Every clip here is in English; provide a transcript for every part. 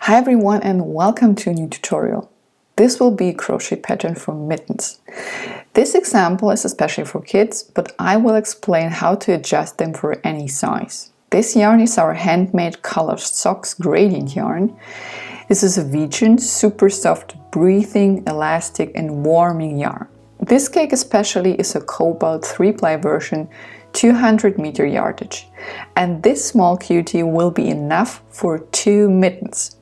Hi everyone and welcome to a new tutorial. This will be a crochet pattern for mittens. This example is especially for kids, but I will explain how to adjust them for any size. This yarn is our handmade colored socks gradient yarn. This is a vegan, super soft, breathing, elastic and warming yarn. This cake especially is a cobalt 3-ply version, 200 meter yardage. And this small cutie will be enough for 2 mittens.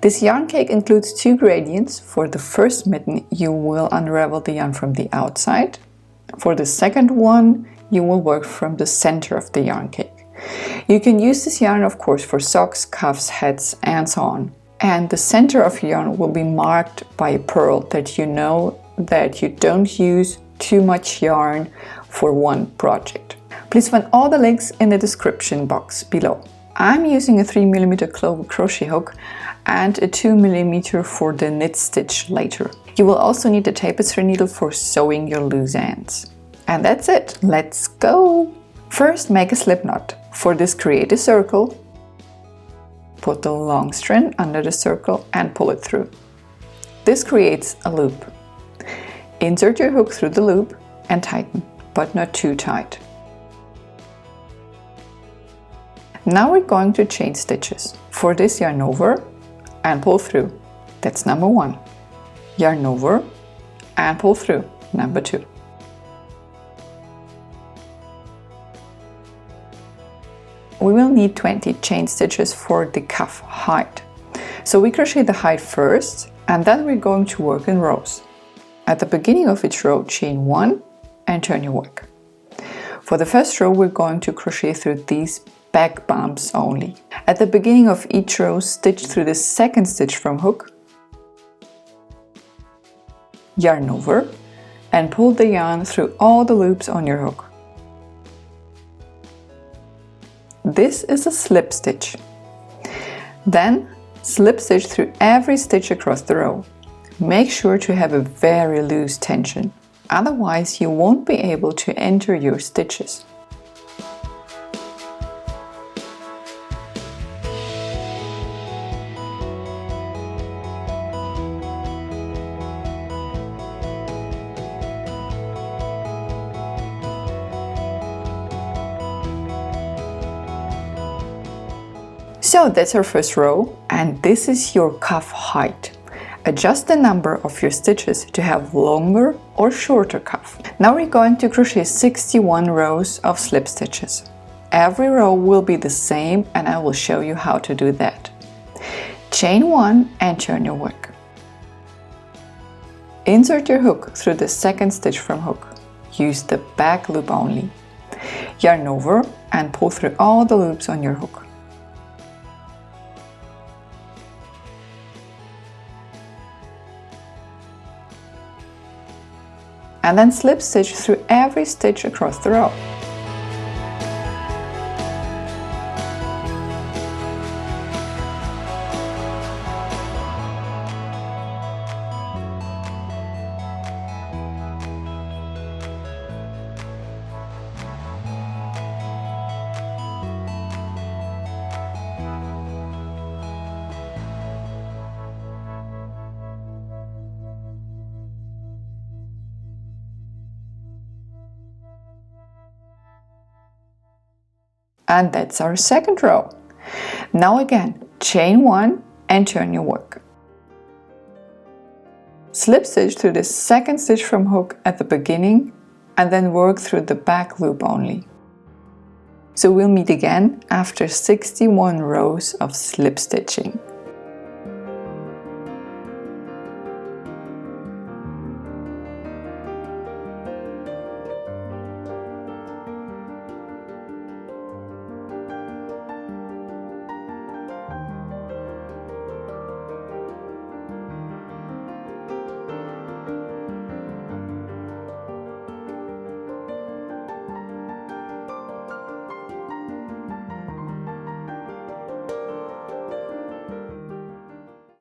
This yarn cake includes 2 gradients. For the first mitten, you will unravel the yarn from the outside. For the second one, you will work from the center of the yarn cake. You can use this yarn, of course, for socks, cuffs, hats, and so on. And the center of your yarn will be marked by a pearl that you know that you don't use too much yarn for one project. Please find all the links in the description box below. I'm using a 3mm Clover crochet hook and a 2mm for the knit stitch later. You will also need a tapestry needle for sewing your loose ends. And that's it, let's go! First, make a slip knot. For this, create a circle, put the long strand under the circle and pull it through. This creates a loop. Insert your hook through the loop and tighten, but not too tight. Now we're going to chain stitches. For this, yarn over and pull through. That's number 1. Yarn over and pull through. Number 2. We will need 20 chain stitches for the cuff height. So we crochet the height first and then we're going to work in rows. At the beginning of each row, chain 1 and turn your work. For the first row, we're going to crochet through these back bumps only. At the beginning of each row, stitch through the second stitch from hook, yarn over and pull the yarn through all the loops on your hook. This is a slip stitch. Then slip stitch through every stitch across the row. Make sure to have a very loose tension, otherwise you won't be able to enter your stitches. So that's our first row, and this is your cuff height. Adjust the number of your stitches to have longer or shorter cuff. Now we're going to crochet 61 rows of slip stitches. Every row will be the same and I will show you how to do that. Chain 1 and turn your work. Insert your hook through the second stitch from hook. Use the back loop only. Yarn over and pull through all the loops on your hook. And then slip stitch through every stitch across the row. And that's our second row. Now again, chain 1 and turn your work. Slip stitch through the second stitch from hook at the beginning and then work through the back loop only. So we'll meet again after 61 rows of slip stitching.